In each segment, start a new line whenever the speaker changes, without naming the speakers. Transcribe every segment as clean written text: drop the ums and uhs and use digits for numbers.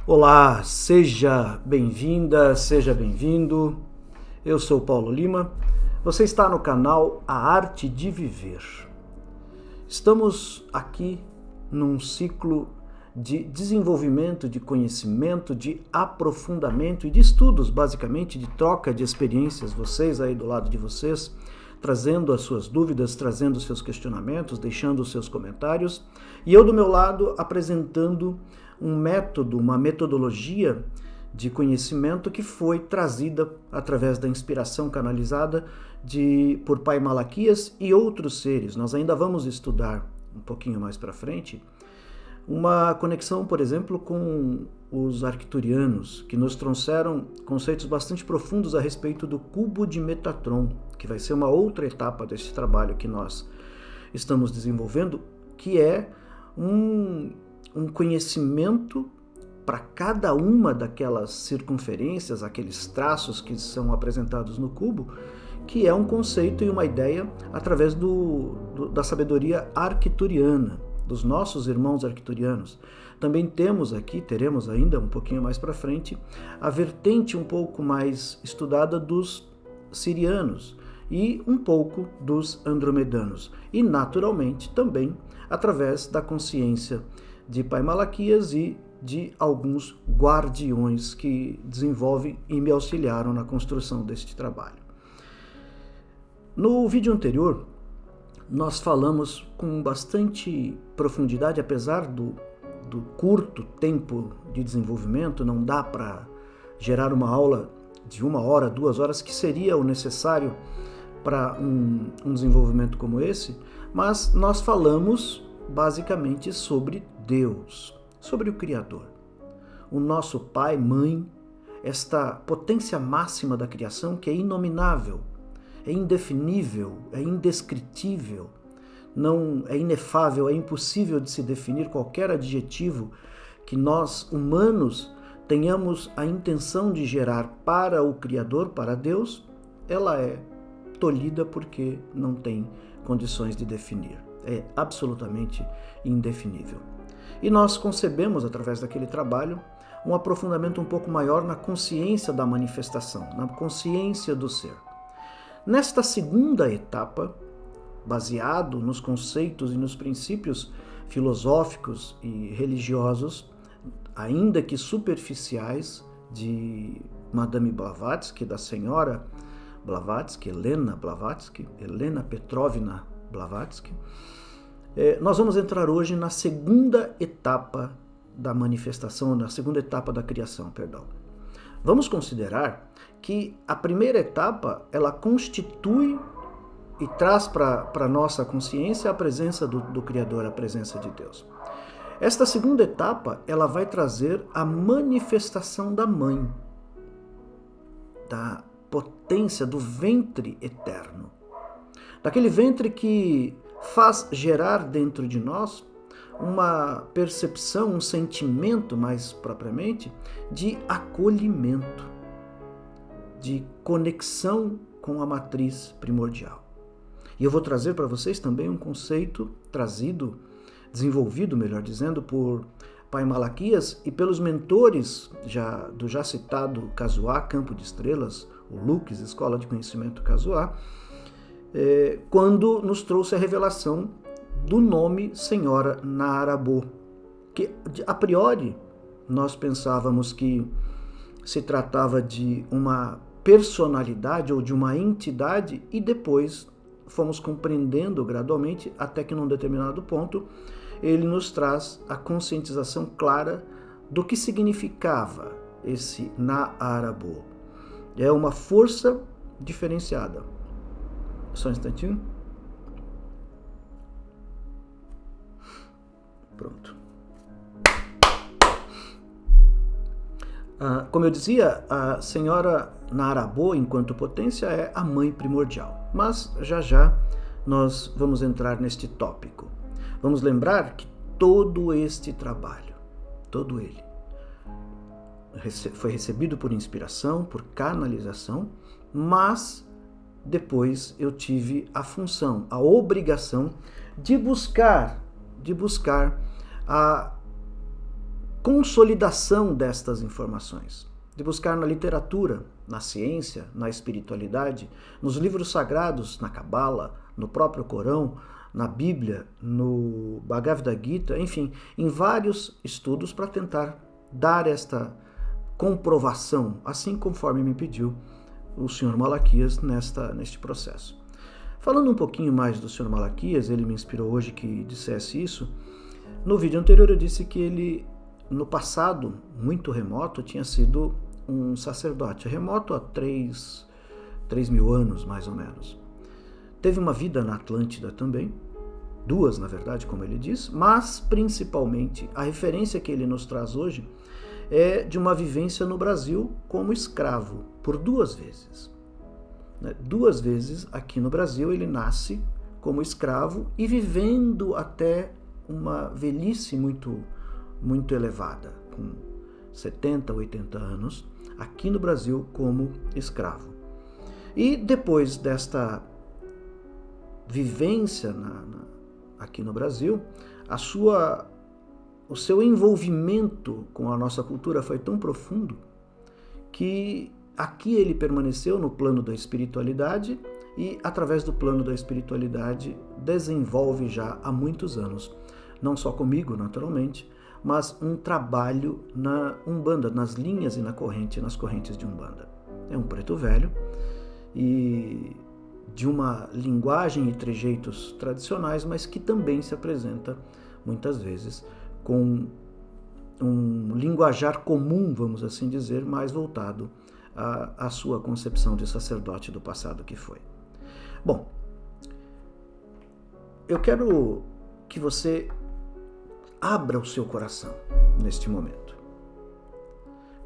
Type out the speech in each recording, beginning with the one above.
Olá, seja bem-vinda, seja bem-vindo. Eu sou Paulo Lima. Você está no canal A Arte de Viver. Estamos aqui num ciclo de desenvolvimento de conhecimento, de aprofundamento e de estudos, basicamente de troca de experiências, vocês aí do lado de vocês, trazendo as suas dúvidas, trazendo os seus questionamentos, deixando os seus comentários, e eu do meu lado apresentando um método, uma metodologia de conhecimento que foi trazida através da inspiração canalizada por Pai Malaquias e outros seres. Nós ainda vamos estudar um pouquinho mais para frente uma conexão, por exemplo, com os arcturianos, que nos trouxeram conceitos bastante profundos a respeito do cubo de Metatron, que vai ser uma outra etapa desse trabalho que nós estamos desenvolvendo, que é um conhecimento para cada uma daquelas circunferências, aqueles traços que são apresentados no cubo, que é um conceito e uma ideia através da sabedoria arcturiana, dos nossos irmãos arcturianos. Também teremos ainda um pouquinho mais para frente, a vertente um pouco mais estudada dos sirianos e um pouco dos andromedanos. E, naturalmente, também através da consciência de Pai Malaquias e de alguns guardiões que desenvolvem e me auxiliaram na construção deste trabalho. No vídeo anterior, nós falamos com bastante profundidade, apesar do curto tempo de desenvolvimento, não dá para gerar uma aula de 1 hora, 2 horas, que seria o necessário para um desenvolvimento como esse, mas nós falamos basicamente sobre Deus, sobre o Criador, o nosso Pai, Mãe, esta potência máxima da criação que é inominável, é indefinível, é indescritível, não é inefável, é impossível de se definir qualquer adjetivo que nós, humanos, tenhamos a intenção de gerar para o Criador, para Deus, ela é tolhida porque não tem condições de definir. É absolutamente indefinível. E nós concebemos, através daquele trabalho, um aprofundamento um pouco maior na consciência da manifestação, na consciência do ser. Nesta segunda etapa, baseado nos conceitos e nos princípios filosóficos e religiosos, ainda que superficiais, de Madame Blavatsky, da senhora Blavatsky, Helena Petrovna Blavatsky, nós vamos entrar hoje na segunda etapa da manifestação, na segunda etapa da criação, Vamos considerar que a primeira etapa, ela constitui e traz para a nossa consciência a presença do Criador, a presença de Deus. Esta segunda etapa, ela vai trazer a manifestação da Mãe, da potência do ventre eterno, daquele ventre que faz gerar dentro de nós uma percepção, um sentimento, mais propriamente, de acolhimento, de conexão com a matriz primordial. E eu vou trazer para vocês também um conceito desenvolvido, melhor dizendo, por Pai Malaquias e pelos mentores do já citado Kazuá, Campo de Estrelas, o Lux, Escola de Conhecimento Kazuá, quando nos trouxe a revelação do nome Senhora Narabô, que a priori nós pensávamos que se tratava de uma personalidade ou de uma entidade e depois fomos compreendendo gradualmente até que num determinado ponto ele nos traz a conscientização clara do que significava esse Narabô. É uma força diferenciada. Só um instantinho. Pronto. Como eu dizia, a senhora Narabô, enquanto potência, é a mãe primordial. Mas já nós vamos entrar neste tópico. Vamos lembrar que todo este trabalho, todo ele, foi recebido por inspiração, por canalização, mas depois eu tive a função, a obrigação de buscar a consolidação destas informações, de buscar na literatura, na ciência, na espiritualidade, nos livros sagrados, na Cabala, no próprio Corão, na Bíblia, no Bhagavad Gita, enfim, em vários estudos para tentar dar esta comprovação, assim conforme me pediu o Sr. Malaquias neste processo. Falando um pouquinho mais do Sr. Malaquias, ele me inspirou hoje que dissesse isso. No vídeo anterior eu disse que ele, no passado muito remoto, tinha sido um sacerdote, remoto há 3.000 anos, mais ou menos. Teve uma vida na Atlântida também, 2, na verdade, como ele diz, mas principalmente a referência que ele nos traz hoje é de uma vivência no Brasil como escravo, por 2 vezes. 2 vezes aqui no Brasil ele nasce como escravo e vivendo até uma velhice muito, muito elevada, com 70, 80 anos, aqui no Brasil como escravo. E depois desta vivência aqui no Brasil, o seu envolvimento com a nossa cultura foi tão profundo que aqui ele permaneceu no plano da espiritualidade e, através do plano da espiritualidade, desenvolve já há muitos anos, não só comigo, naturalmente, mas um trabalho na Umbanda, nas linhas e nas correntes de Umbanda. É um preto velho e de uma linguagem e trejeitos tradicionais, mas que também se apresenta, muitas vezes, com um linguajar comum, vamos assim dizer, mais voltado à sua concepção de sacerdote do passado que foi. Bom, eu quero que você abra o seu coração neste momento.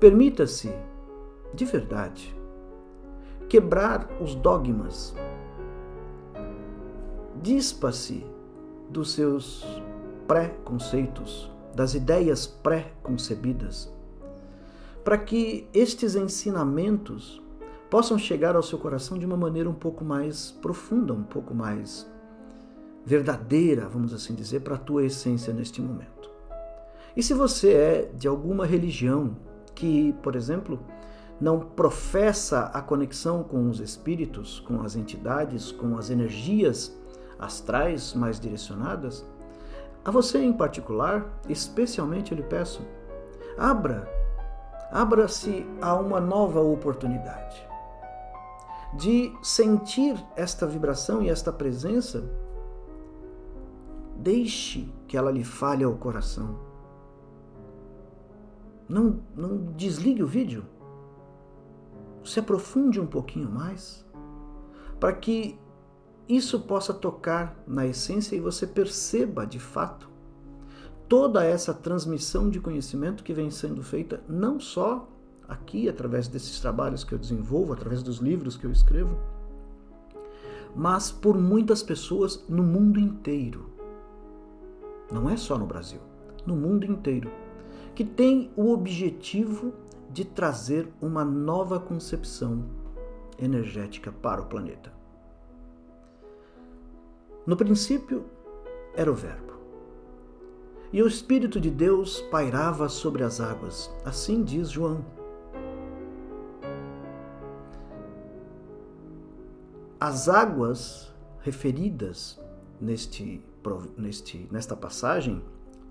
Permita-se, de verdade, quebrar os dogmas. Dispa-se dos seus pré-conceitos, das ideias pré-concebidas, para que estes ensinamentos possam chegar ao seu coração de uma maneira um pouco mais profunda, um pouco mais verdadeira, vamos assim dizer, para a tua essência neste momento. E se você é de alguma religião que, por exemplo, não professa a conexão com os espíritos, com as entidades, com as energias astrais mais direcionadas, a você em particular, especialmente eu lhe peço, abra-se a uma nova oportunidade de sentir esta vibração e esta presença. Deixe que ela lhe fale ao coração. Não desligue o vídeo. Se aprofunde um pouquinho mais, para que isso possa tocar na essência e você perceba, de fato, toda essa transmissão de conhecimento que vem sendo feita não só aqui, através desses trabalhos que eu desenvolvo, através dos livros que eu escrevo, mas por muitas pessoas no mundo inteiro. Não é só no Brasil, no mundo inteiro, que tem o objetivo de trazer uma nova concepção energética para o planeta. No princípio era o Verbo, e o Espírito de Deus pairava sobre as águas, assim diz João. As águas referidas nesta passagem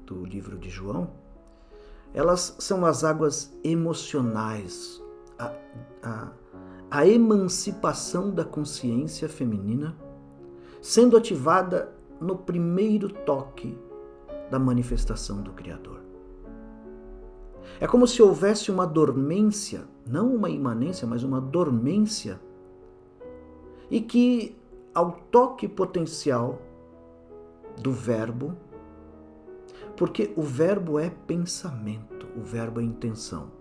do livro de João, elas são as águas emocionais, a emancipação da consciência feminina, sendo ativada no primeiro toque da manifestação do Criador. É como se houvesse uma dormência, não uma imanência, mas uma dormência, e que ao toque potencial do Verbo, porque o Verbo é pensamento, o Verbo é intenção.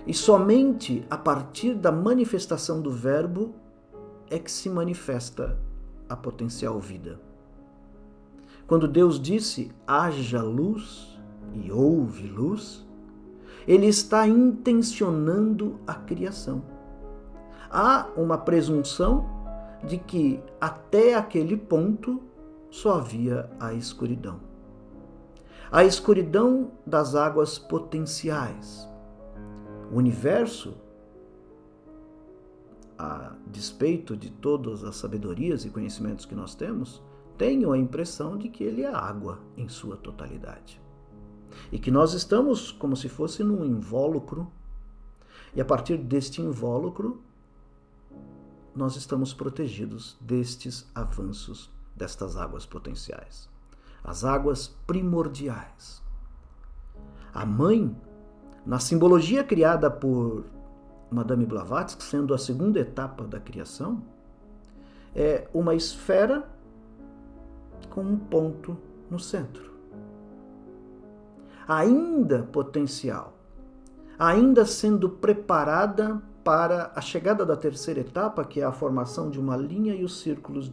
E somente a partir da manifestação do Verbo é que se manifesta a potencial vida. Quando Deus disse, haja luz e houve luz, Ele está intencionando a criação. Há uma presunção de que até aquele ponto só havia a escuridão. A escuridão das águas potenciais. O universo, a despeito de todas as sabedorias e conhecimentos que nós temos, tenho a impressão de que ele é água em sua totalidade. E que nós estamos como se fosse num invólucro, e a partir deste invólucro, nós estamos protegidos destes avanços destas águas potenciais. As águas primordiais. A mãe, na simbologia criada por Madame Blavatsky, sendo a segunda etapa da criação, é uma esfera com um ponto no centro. Ainda potencial, ainda sendo preparada para a chegada da terceira etapa, que é a formação de uma linha e os ciclos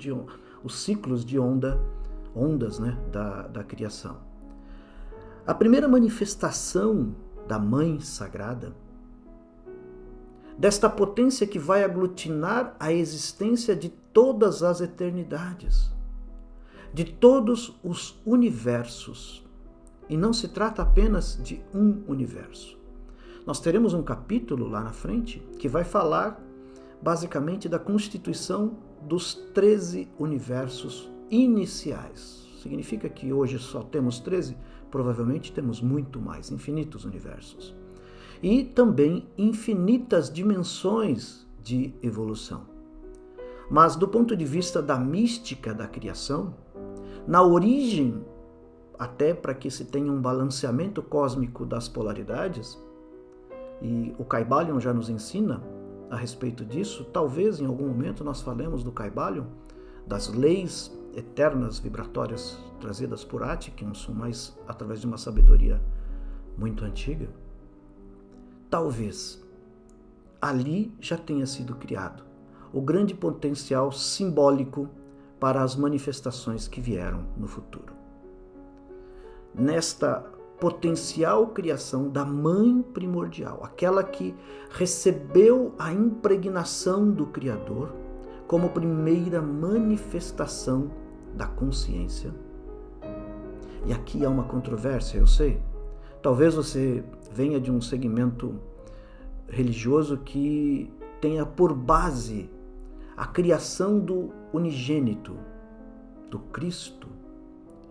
de ondas, né, da criação. A primeira manifestação da Mãe Sagrada, desta potência que vai aglutinar a existência de todas as eternidades, de todos os universos. E não se trata apenas de um universo. Nós teremos um capítulo lá na frente que vai falar basicamente da constituição dos 13 universos iniciais. Significa que hoje só temos 13? Provavelmente temos muito mais, infinitos universos. E também infinitas dimensões de evolução. Mas do ponto de vista da mística da criação, na origem, até para que se tenha um balanceamento cósmico das polaridades, e o Kybalion já nos ensina a respeito disso, talvez em algum momento nós falemos do Kybalion, das leis eternas vibratórias trazidas por Atkinson, mas através de uma sabedoria muito antiga. Talvez ali já tenha sido criado o grande potencial simbólico para as manifestações que vieram no futuro. Nesta potencial criação da Mãe Primordial, aquela que recebeu a impregnação do Criador como primeira manifestação da consciência. E aqui há uma controvérsia, eu sei. Talvez você venha de um segmento religioso que tenha por base a criação do unigênito, do Cristo,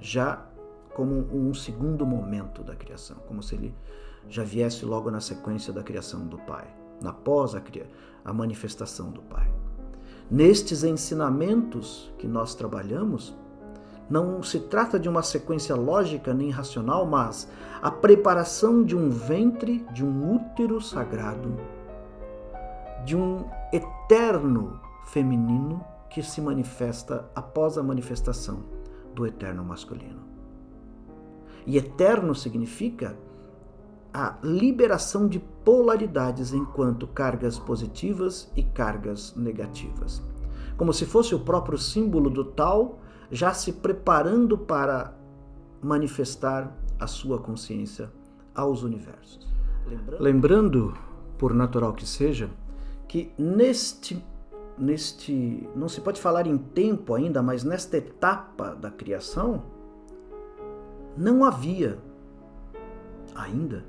já como um segundo momento da criação, como se ele já viesse logo na sequência da criação do Pai, após a manifestação do Pai. Nestes ensinamentos que nós trabalhamos, não se trata de uma sequência lógica nem racional, mas a preparação de um ventre, de um útero sagrado, de um eterno feminino que se manifesta após a manifestação do eterno masculino. E eterno significa a liberação de polaridades enquanto cargas positivas e cargas negativas. Como se fosse o próprio símbolo do tal já se preparando para manifestar a sua consciência aos universos. Lembrando, por natural que seja, que neste não se pode falar em tempo ainda, mas nesta etapa da criação, não havia ainda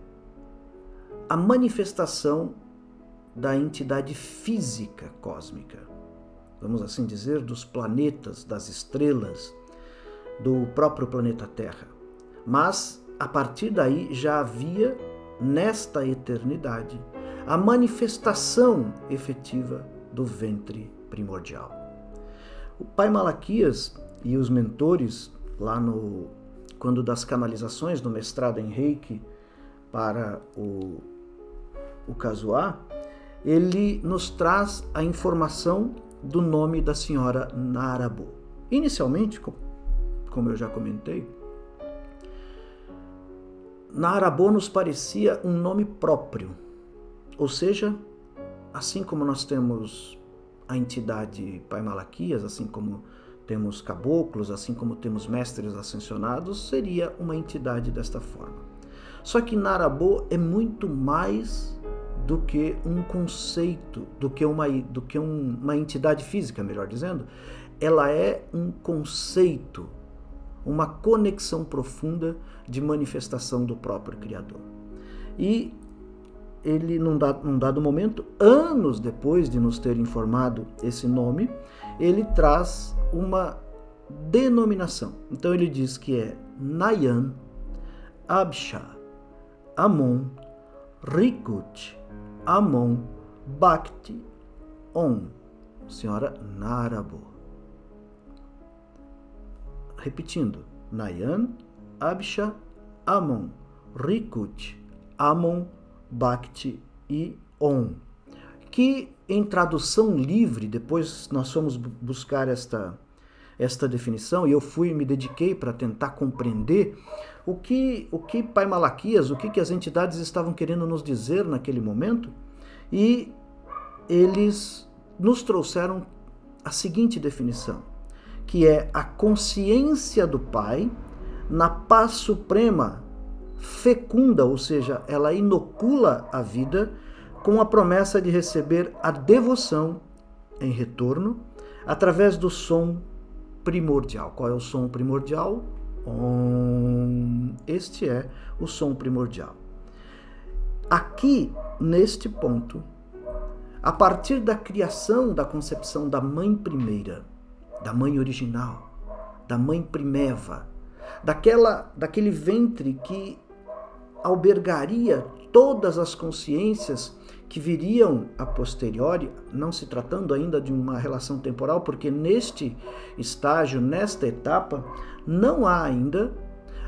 a manifestação da entidade física cósmica, vamos assim dizer, dos planetas, das estrelas, do próprio planeta Terra. Mas, a partir daí, já havia, nesta eternidade, a manifestação efetiva do ventre primordial. O Pai Malaquias e os mentores, lá quando das canalizações do mestrado em Reiki para o Kazuha, ele nos traz a informação do nome da senhora Narabo. Inicialmente, como eu já comentei, Narabo nos parecia um nome próprio, ou seja, assim como nós temos a entidade Pai Malaquias, assim como temos caboclos, assim como temos mestres ascensionados, seria uma entidade desta forma. Só que Narabo é muito mais do que um conceito, do que uma entidade física, melhor dizendo. Ela é um conceito, uma conexão profunda de manifestação do próprio Criador. E ele, num dado momento, anos depois de nos ter informado esse nome, ele traz uma denominação. Então ele diz que é Nayan, Absha, Amon, Rikut, Amon, Bhakti, Om, Senhora Narabo. Repetindo, Nayan, Absha, Amon, Rikut, Amon, Bhakti e Om. Que em tradução livre, depois nós fomos buscar esta definição, e eu me dediquei para tentar compreender o que Pai Malaquias, o que as entidades estavam querendo nos dizer naquele momento, e eles nos trouxeram a seguinte definição, que é a consciência do Pai na paz suprema, fecunda, ou seja, ela inocula a vida com a promessa de receber a devoção em retorno através do som primordial. Qual é o som primordial? Om. Este é o som primordial. Aqui, neste ponto, a partir da criação, da concepção da mãe primeira, da mãe original, da mãe primeva, daquele ventre que albergaria todas as consciências que viriam a posteriori, não se tratando ainda de uma relação temporal, porque neste estágio, nesta etapa, não há ainda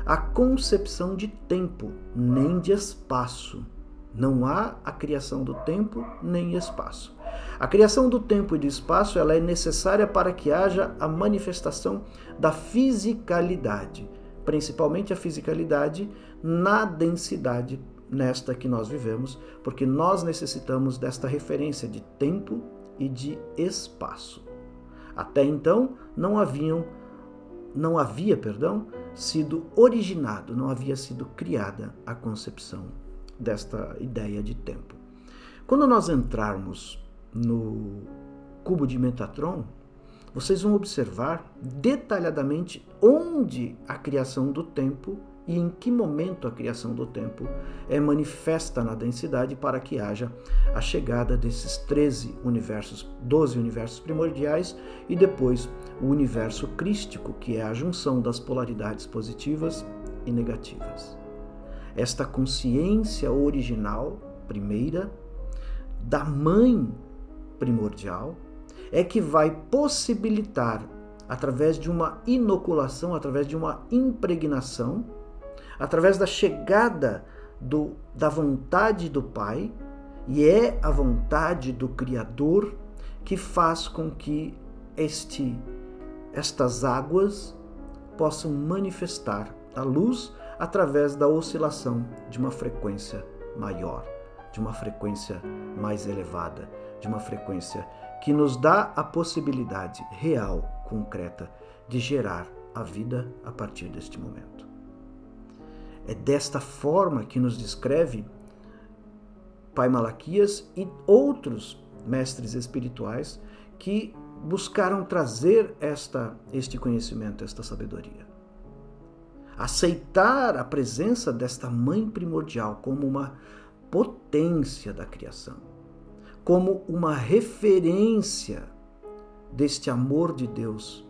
a concepção de tempo, nem de espaço. Não há a criação do tempo nem espaço. A criação do tempo e do espaço ela é necessária para que haja a manifestação da fisicalidade, principalmente a fisicalidade na densidade nesta que nós vivemos, porque nós necessitamos desta referência de tempo e de espaço. Até então não havia sido originado, não havia sido criada a concepção desta ideia de tempo. Quando nós entrarmos no cubo de Metatron, vocês vão observar detalhadamente onde a criação do tempo e em que momento a criação do tempo é manifesta na densidade para que haja a chegada desses 12 universos primordiais e depois o universo crístico, que é a junção das polaridades positivas e negativas. Esta consciência original, primeira, da mãe primordial, é que vai possibilitar, através de uma inoculação, através de uma impregnação, através da chegada da vontade do Pai, e é a vontade do Criador que faz com que estas águas possam manifestar a luz através da oscilação de uma frequência maior, de uma frequência mais elevada, de uma frequência que nos dá a possibilidade real, concreta, de gerar a vida a partir deste momento. É desta forma que nos descreve Pai Malaquias e outros mestres espirituais que buscaram trazer este conhecimento, esta sabedoria. Aceitar a presença desta mãe primordial como uma potência da criação, como uma referência deste amor de Deus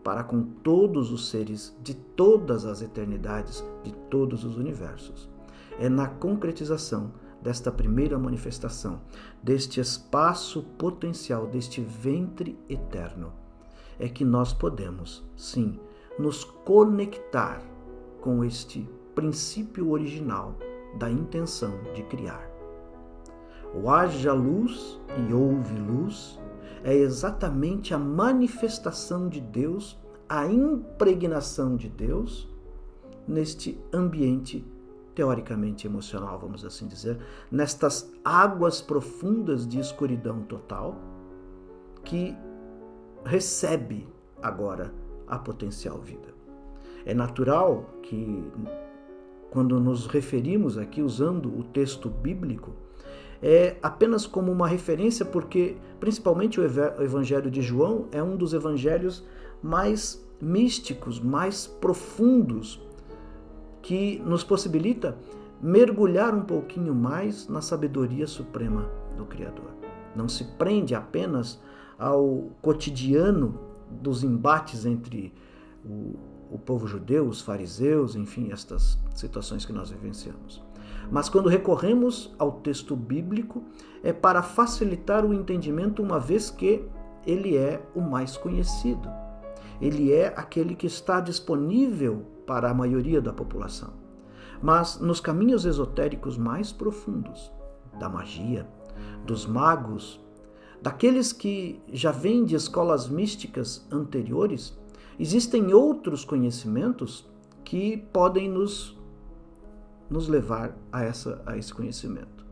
para com todos os seres de todas as eternidades, de todos os universos. É na concretização desta primeira manifestação, deste espaço potencial, deste ventre eterno, é que nós podemos, sim, nos conectar com este princípio original da intenção de criar. O haja luz e houve luz é exatamente a manifestação de Deus, a impregnação de Deus neste ambiente teoricamente emocional, vamos assim dizer, nestas águas profundas de escuridão total que recebe agora a potencial vida. É natural que, quando nos referimos aqui usando o texto bíblico, é apenas como uma referência, porque principalmente o Evangelho de João é um dos evangelhos mais místicos, mais profundos, que nos possibilita mergulhar um pouquinho mais na sabedoria suprema do Criador. Não se prende apenas ao cotidiano dos embates entre o povo judeu, os fariseus, enfim, estas situações que nós vivenciamos. Mas quando recorremos ao texto bíblico, é para facilitar o entendimento, uma vez que ele é o mais conhecido. Ele é aquele que está disponível para a maioria da população. Mas nos caminhos esotéricos mais profundos, da magia, dos magos, daqueles que já vêm de escolas místicas anteriores, existem outros conhecimentos que podem nos levar a esse conhecimento.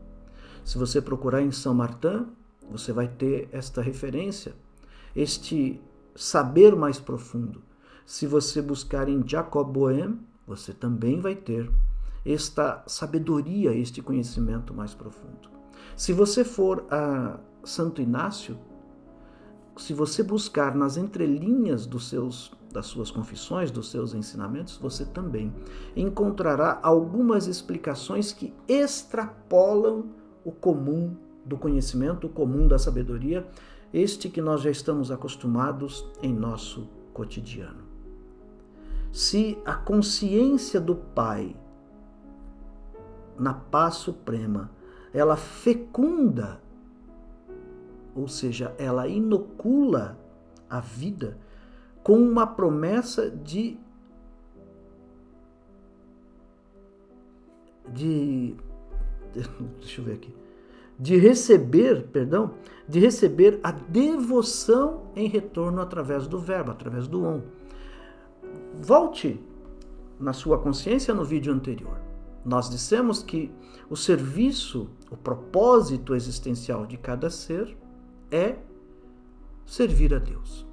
Se você procurar em Saint Martin, você vai ter esta referência, este saber mais profundo. Se você buscar em Jacob Boehme, você também vai ter esta sabedoria, este conhecimento mais profundo. Se você for a Santo Inácio, se você buscar nas entrelinhas das suas confissões, dos seus ensinamentos, você também encontrará algumas explicações que extrapolam o comum do conhecimento, o comum da sabedoria, este que nós já estamos acostumados em nosso cotidiano. Se a consciência do Pai, na paz suprema, ela fecunda, ou seja, ela inocula a vida com uma promessa de receber a devoção em retorno através do verbo, através do on. Volte na sua consciência no vídeo anterior. Nós dissemos que o serviço, o propósito existencial de cada ser é servir a Deus.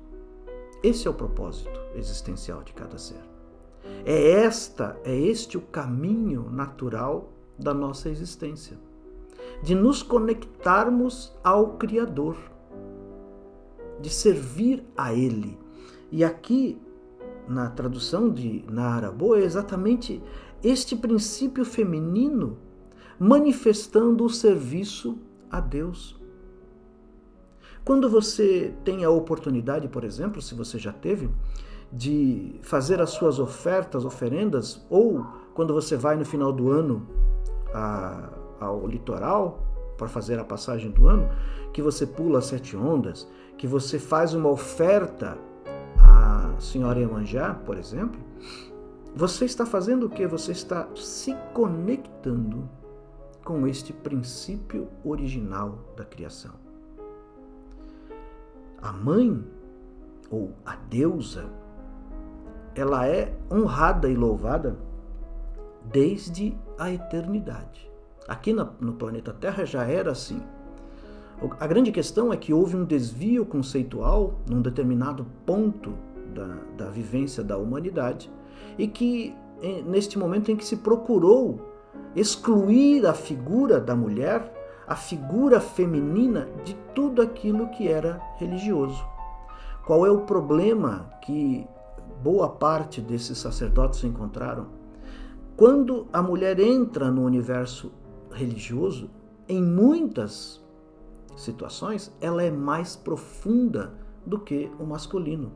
Esse é o propósito existencial de cada ser. É este o caminho natural da nossa existência, de nos conectarmos ao Criador, de servir a Ele. E aqui, na tradução de Narabo, é exatamente este princípio feminino manifestando o serviço a Deus. Quando você tem a oportunidade, por exemplo, se você já teve, de fazer as suas oferendas, ou quando você vai no final do ano ao litoral para fazer a passagem do ano, que você pula as 7 ondas, que você faz uma oferta à Senhora Iemanjá, por exemplo, você está fazendo o quê? Você está se conectando com este princípio original da criação. A mãe, ou a deusa, ela é honrada e louvada desde a eternidade. Aqui no planeta Terra já era assim. A grande questão é que houve um desvio conceitual num determinado ponto da vivência da humanidade, e que neste momento em que se procurou excluir a figura da mulher, a figura feminina, de tudo aquilo que era religioso. Qual é o problema que boa parte desses sacerdotes encontraram? Quando a mulher entra no universo religioso, em muitas situações, ela é mais profunda do que o masculino.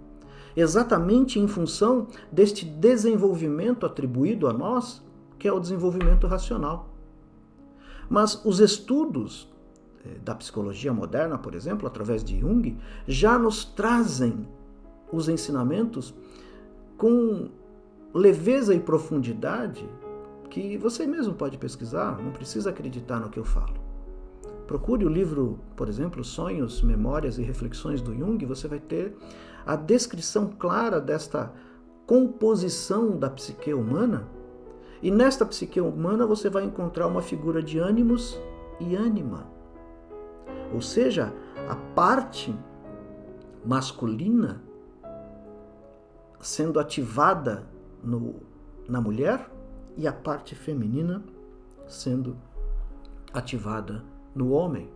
Exatamente em função deste desenvolvimento atribuído a nós, que é o desenvolvimento racional. Mas os estudos da psicologia moderna, por exemplo, através de Jung, já nos trazem os ensinamentos com leveza e profundidade que você mesmo pode pesquisar, não precisa acreditar no que eu falo. Procure o livro, por exemplo, Sonhos, Memórias e Reflexões do Jung, você vai ter a descrição clara desta composição da psique humana, e nesta psique humana você vai encontrar uma figura de ânimos e ânima. Ou seja, a parte masculina sendo ativada na mulher e a parte feminina sendo ativada no homem.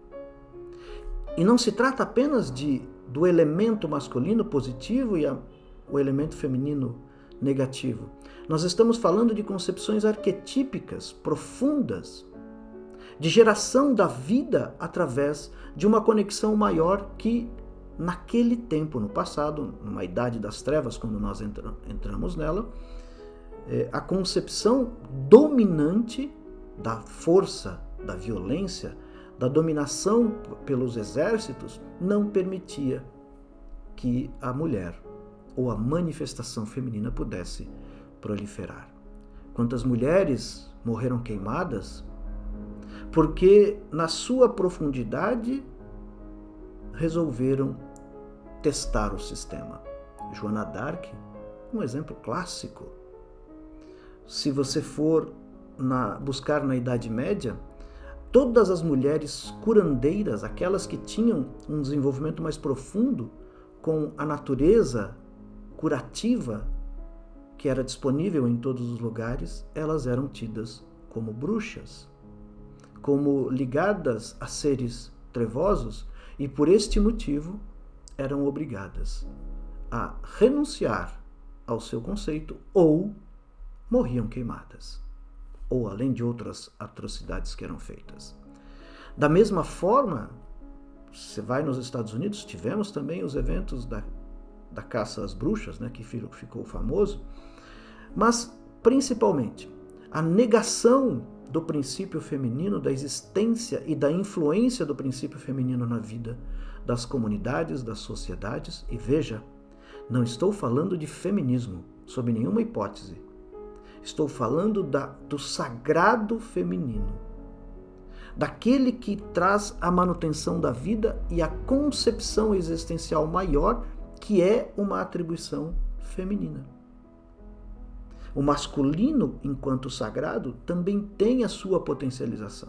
E não se trata apenas do elemento masculino positivo o elemento feminino negativo. Nós estamos falando de concepções arquetípicas, profundas, de geração da vida através de uma conexão maior que, naquele tempo, no passado, numa idade das trevas, quando nós entramos nela, a concepção dominante da força, da violência, da dominação pelos exércitos, não permitia que a mulher ou a manifestação feminina pudesse proliferar. Quantas mulheres morreram queimadas porque, na sua profundidade, resolveram testar o sistema. Joana d'Arc, um exemplo clássico. Se você for buscar na Idade Média, todas as mulheres curandeiras, aquelas que tinham um desenvolvimento mais profundo com a natureza curativa que era disponível em todos os lugares, elas eram tidas como bruxas, como ligadas a seres trevosos, e por este motivo eram obrigadas a renunciar ao seu conceito ou morriam queimadas, ou além de outras atrocidades que eram feitas. Da mesma forma, você vai nos Estados Unidos, tivemos também os eventos da caça às bruxas, né, que ficou famoso, mas principalmente a negação do princípio feminino, da existência e da influência do princípio feminino na vida das comunidades, das sociedades. E veja, não estou falando de feminismo, sob nenhuma hipótese. Estou falando do sagrado feminino, daquele que traz a manutenção da vida e a concepção existencial maior, que é uma atribuição feminina. O masculino, enquanto sagrado, também tem a sua potencialização.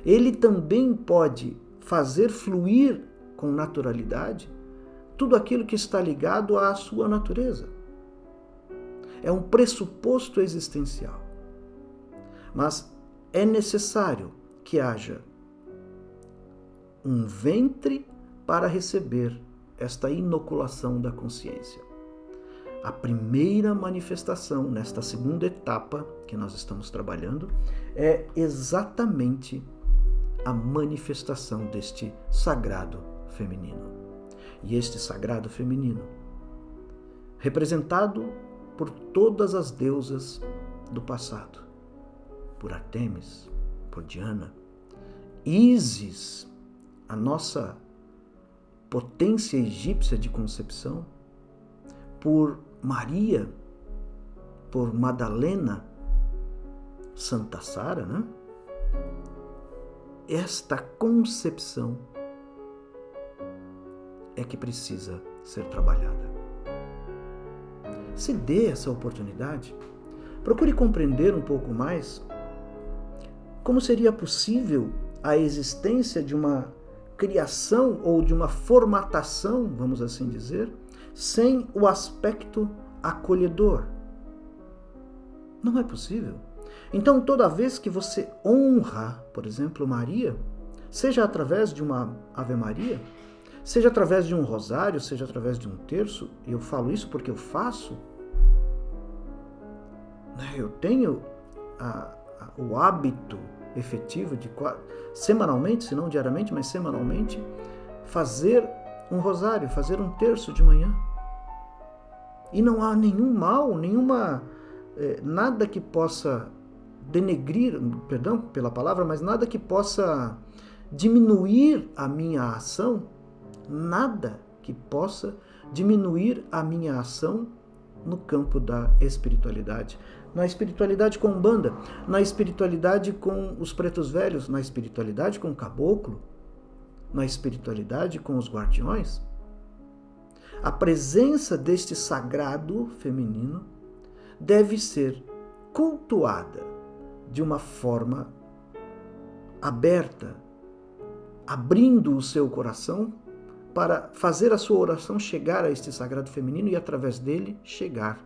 Ele também pode fazer fluir com naturalidade tudo aquilo que está ligado à sua natureza. É um pressuposto existencial. Mas é necessário que haja um ventre para receber esta inoculação da consciência. A primeira manifestação nesta segunda etapa que nós estamos trabalhando é exatamente a manifestação deste sagrado feminino. E este sagrado feminino, representado por todas as deusas do passado, por Artemis, por Diana, Ísis, a nossa potência egípcia de concepção, por Maria, por Madalena, Santa Sara, né? Esta concepção é que precisa ser trabalhada. Se dê essa oportunidade, procure compreender um pouco mais como seria possível a existência de uma criação ou de uma formatação, vamos assim dizer, sem o aspecto acolhedor. Não é possível. Então, toda vez que você honra, por exemplo, Maria, seja através de uma Ave Maria, seja através de um rosário, seja através de um terço, e eu falo isso porque eu faço, eu tenho o hábito efetivo de semanalmente, se não diariamente, mas semanalmente, fazer um rosário, fazer um terço de manhã. E não há nenhum mal, nada que possa denegrir, perdão pela palavra, mas nada que possa diminuir a minha ação, nada que possa diminuir a minha ação no campo da espiritualidade. Na espiritualidade com Umbanda, na espiritualidade com os pretos velhos, na espiritualidade com o caboclo, na espiritualidade com os guardiões. A presença deste sagrado feminino deve ser cultuada de uma forma aberta, abrindo o seu coração para fazer a sua oração chegar a este sagrado feminino e, através dele, chegar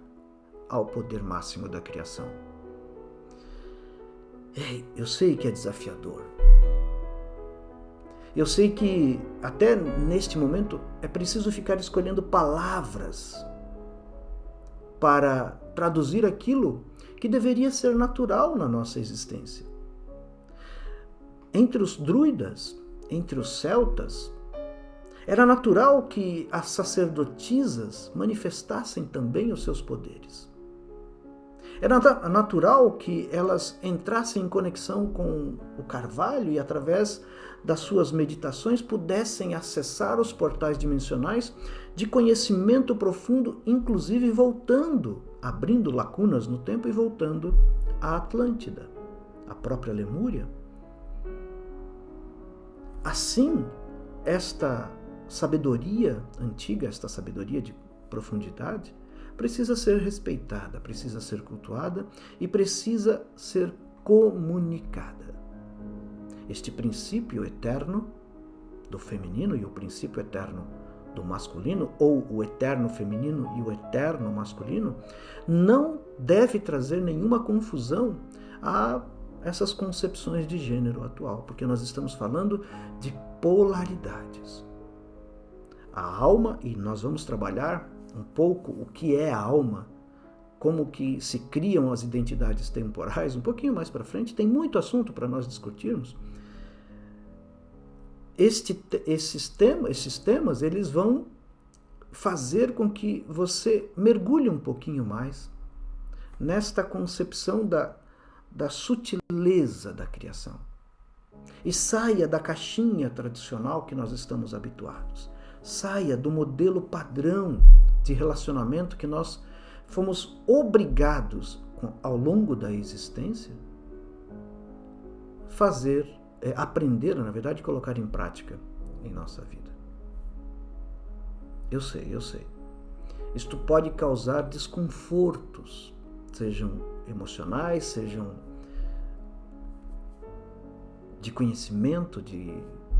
ao poder máximo da criação. Eu sei que é desafiador. Eu sei que, até neste momento, é preciso ficar escolhendo palavras para traduzir aquilo que deveria ser natural na nossa existência. Entre os druidas, entre os celtas, era natural que as sacerdotisas manifestassem também os seus poderes. Era natural que elas entrassem em conexão com o carvalho e, através das suas meditações, pudessem acessar os portais dimensionais de conhecimento profundo, inclusive voltando, abrindo lacunas no tempo e voltando à Atlântida, à própria Lemúria. Assim, esta sabedoria antiga, esta sabedoria de profundidade, precisa ser respeitada, precisa ser cultuada e precisa ser comunicada. Este princípio eterno do feminino e o princípio eterno do masculino, ou o eterno feminino e o eterno masculino, não deve trazer nenhuma confusão a essas concepções de gênero atual, porque nós estamos falando de polaridades. A alma, e nós vamos trabalhar um pouco o que é a alma, como que se criam as identidades temporais, um pouquinho mais para frente, tem muito assunto para nós discutirmos. Esses temas, eles vão fazer com que você mergulhe um pouquinho mais nesta concepção da sutileza da criação e saia da caixinha tradicional que nós estamos habituados. Saia do modelo padrão de relacionamento que nós fomos obrigados, ao longo da existência, aprender, na verdade, colocar em prática em nossa vida. Eu sei. Isto pode causar desconfortos, sejam emocionais, sejam de conhecimento, de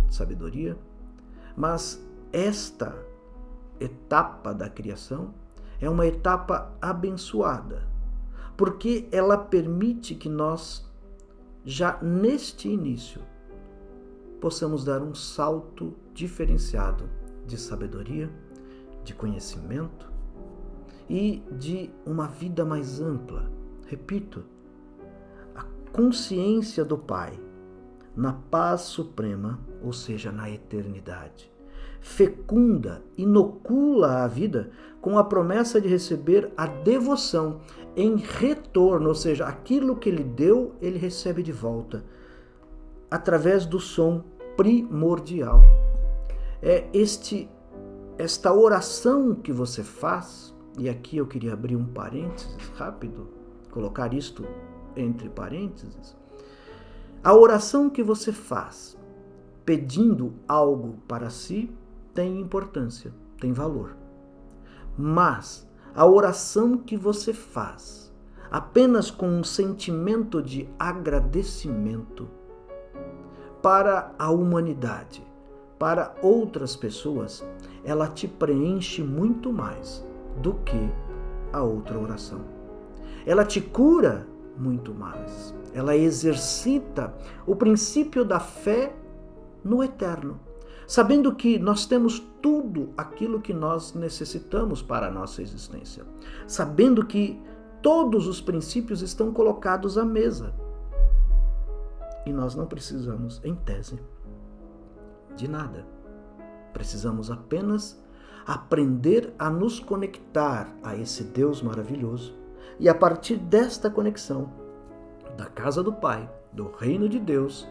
sabedoria, mas esta etapa da criação é uma etapa abençoada, porque ela permite que nós, já neste início, possamos dar um salto diferenciado de sabedoria, de conhecimento e de uma vida mais ampla. Repito, a consciência do Pai na paz suprema, ou seja, na eternidade, fecunda, inocula a vida com a promessa de receber a devoção em retorno, ou seja, aquilo que ele deu, ele recebe de volta, através do som primordial. É esta oração que você faz, e aqui eu queria abrir um parênteses rápido, colocar isto entre parênteses. A oração que você faz pedindo algo para si tem importância, tem valor. Mas a oração que você faz apenas com um sentimento de agradecimento para a humanidade, para outras pessoas, ela te preenche muito mais do que a outra oração. Ela te cura muito mais. Ela exercita o princípio da fé no eterno, sabendo que nós temos tudo aquilo que nós necessitamos para a nossa existência, sabendo que todos os princípios estão colocados à mesa e nós não precisamos, em tese, de nada. Precisamos apenas aprender a nos conectar a esse Deus maravilhoso e, a partir desta conexão da casa do Pai, do reino de Deus,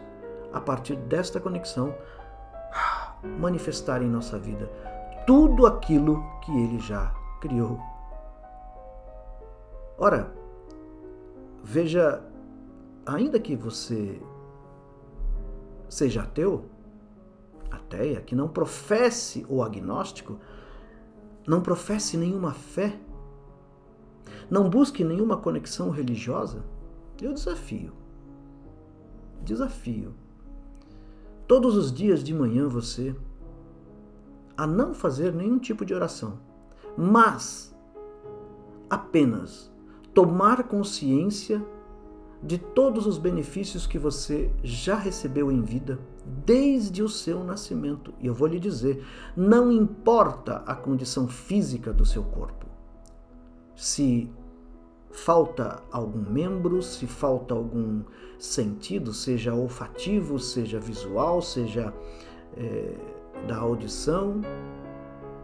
a partir desta conexão, manifestar em nossa vida tudo aquilo que Ele já criou. Ora, veja, ainda que você seja ateu, ateia, que não professe o agnóstico, não professe nenhuma fé, não busque nenhuma conexão religiosa, eu desafio todos os dias de manhã você a não fazer nenhum tipo de oração, mas apenas tomar consciência de todos os benefícios que você já recebeu em vida desde o seu nascimento. E eu vou lhe dizer, não importa a condição física do seu corpo. se falta algum membro, se falta algum sentido, seja olfativo, seja visual, seja da audição,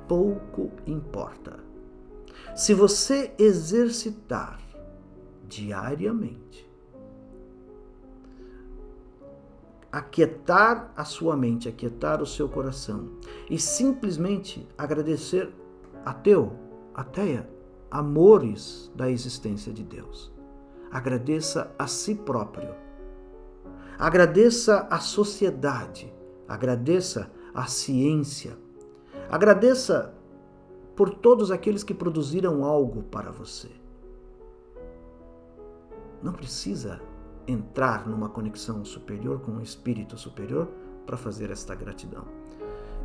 pouco importa. Se você exercitar diariamente, aquietar a sua mente, aquietar o seu coração e simplesmente agradecer a Teia, amores da existência de Deus. Agradeça a si próprio. Agradeça a sociedade. Agradeça a ciência. Agradeça por todos aqueles que produziram algo para você. Não precisa entrar numa conexão superior com um espírito superior para fazer esta gratidão.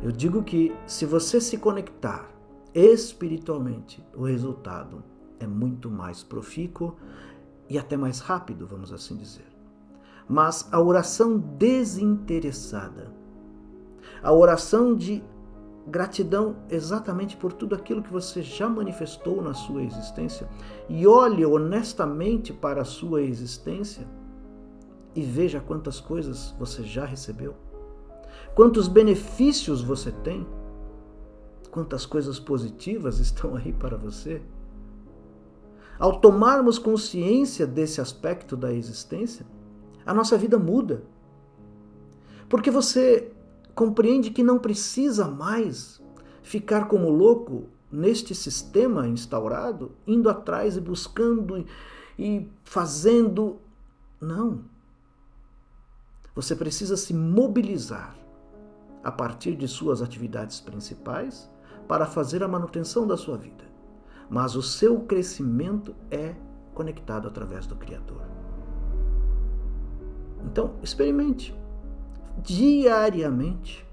Eu digo que se você se conectar espiritualmente, o resultado é muito mais profícuo e até mais rápido, vamos assim dizer. Mas a oração desinteressada, a oração de gratidão exatamente por tudo aquilo que você já manifestou na sua existência, e olhe honestamente para a sua existência e veja quantas coisas você já recebeu, quantos benefícios você tem, quantas coisas positivas estão aí para você. Ao tomarmos consciência desse aspecto da existência, a nossa vida muda. Porque você compreende que não precisa mais ficar como louco neste sistema instaurado, indo atrás e buscando e fazendo. Não. Você precisa se mobilizar a partir de suas atividades principais para fazer a manutenção da sua vida. Mas o seu crescimento é conectado através do Criador. Então, experimente diariamente,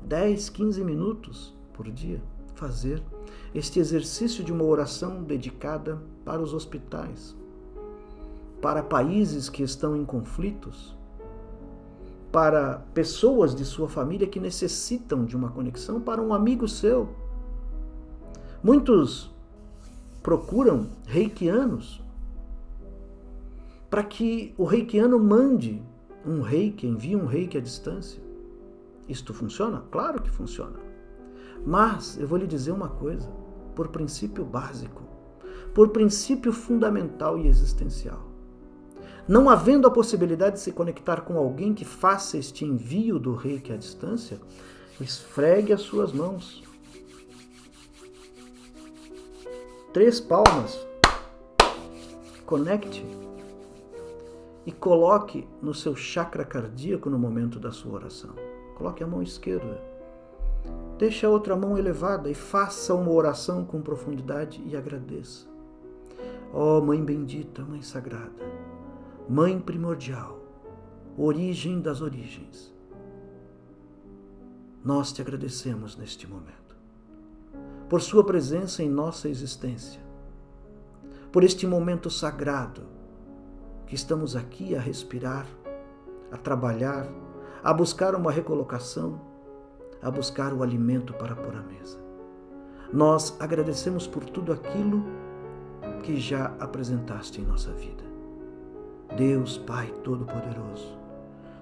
10, 15 minutos por dia, fazer este exercício de uma oração dedicada para os hospitais, para países que estão em conflitos, para pessoas de sua família que necessitam de uma conexão, para um amigo seu. Muitos procuram reikianos para que o reikiano mande um reiki, envie um reiki à distância. Isto funciona? Claro que funciona. Mas eu vou lhe dizer uma coisa, por princípio básico, por princípio fundamental e existencial. Não havendo a possibilidade de se conectar com alguém que faça este envio do reiki à distância, esfregue as suas mãos. 3 palmas. Conecte. E coloque no seu chakra cardíaco no momento da sua oração. Coloque a mão esquerda. Deixe a outra mão elevada e faça uma oração com profundidade e agradeça. Ó Mãe bendita, Mãe sagrada, Mãe primordial, origem das origens, nós te agradecemos neste momento, por sua presença em nossa existência, por este momento sagrado que estamos aqui a respirar, a trabalhar, a buscar uma recolocação, a buscar o alimento para pôr à mesa. Nós agradecemos por tudo aquilo que já apresentaste em nossa vida. Deus, Pai Todo-Poderoso,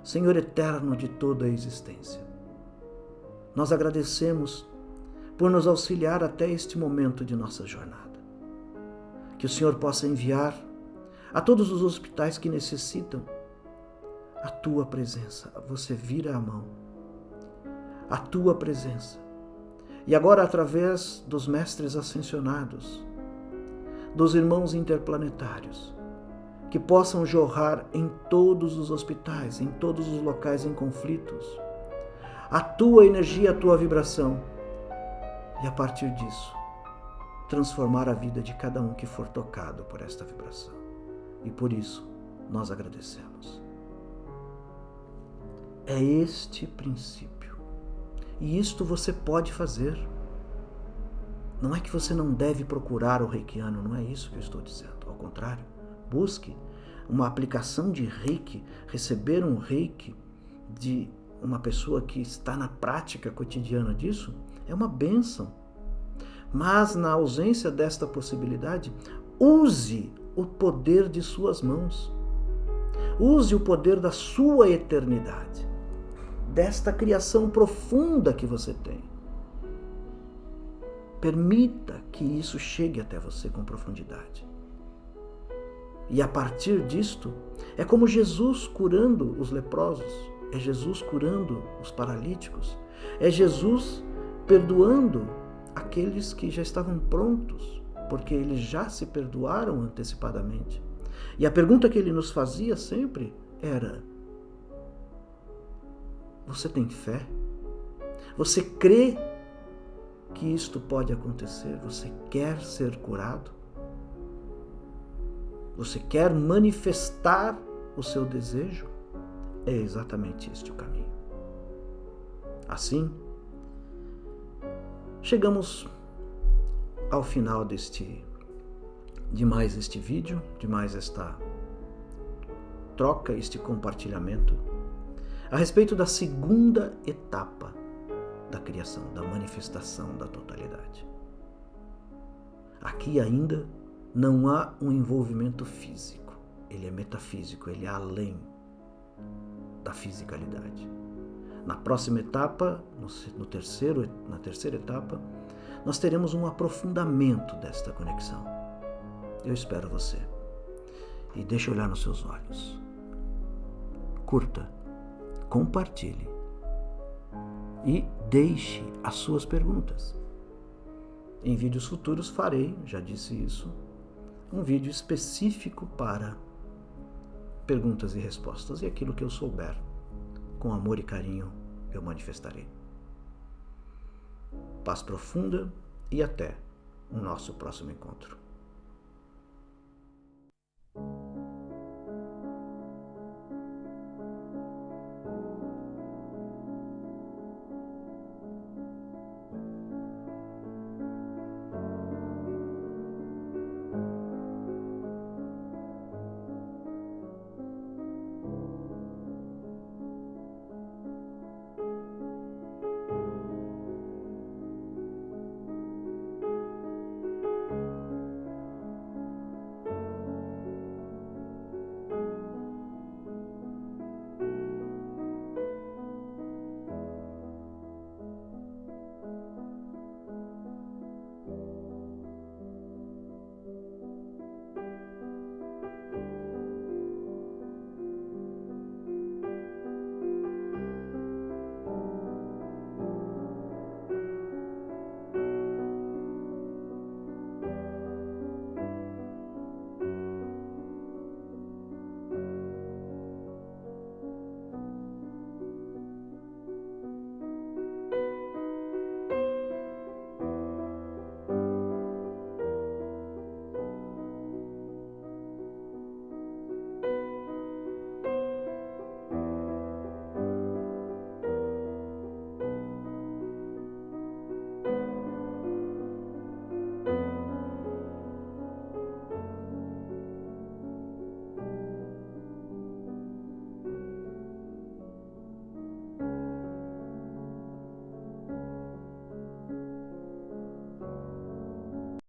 Senhor eterno de toda a existência, nós agradecemos por nos auxiliar até este momento de nossa jornada. Que o Senhor possa enviar a todos os hospitais que necessitam a Tua presença. Você vira a mão. A Tua presença. E agora, através dos mestres ascensionados, dos irmãos interplanetários, que possam jorrar em todos os hospitais, em todos os locais em conflitos, a Tua energia, a Tua vibração, e a partir disso, transformar a vida de cada um que for tocado por esta vibração. E por isso, nós agradecemos. É este princípio. E isto você pode fazer. Não é que você não deve procurar o reikiano, não é isso que eu estou dizendo. Ao contrário, busque uma aplicação de reiki, receber um reiki de uma pessoa que está na prática cotidiana disso, é uma bênção. Mas na ausência desta possibilidade, use o poder de suas mãos. Use o poder da sua eternidade, desta criação profunda que você tem. Permita que isso chegue até você com profundidade. E a partir disto, é como Jesus curando os leprosos, é Jesus curando os paralíticos, é Jesus perdoando aqueles que já estavam prontos, porque eles já se perdoaram antecipadamente. E a pergunta que ele nos fazia sempre era: você tem fé? Você crê que isto pode acontecer? Você quer ser curado? Você quer manifestar o seu desejo? É exatamente este o caminho. Assim, chegamos ao final de mais este vídeo, de mais esta troca, este compartilhamento, a respeito da segunda etapa da criação, da manifestação da totalidade. Aqui ainda não há um envolvimento físico, ele é metafísico, ele é além da fisicalidade. Na próxima etapa, na terceira etapa, nós teremos um aprofundamento desta conexão. Eu espero você. E deixe eu olhar nos seus olhos. Curta, compartilhe e deixe as suas perguntas. Em vídeos futuros farei, já disse isso, um vídeo específico para perguntas e respostas, e aquilo que eu souber, com amor e carinho, eu manifestarei. Paz profunda e até o nosso próximo encontro.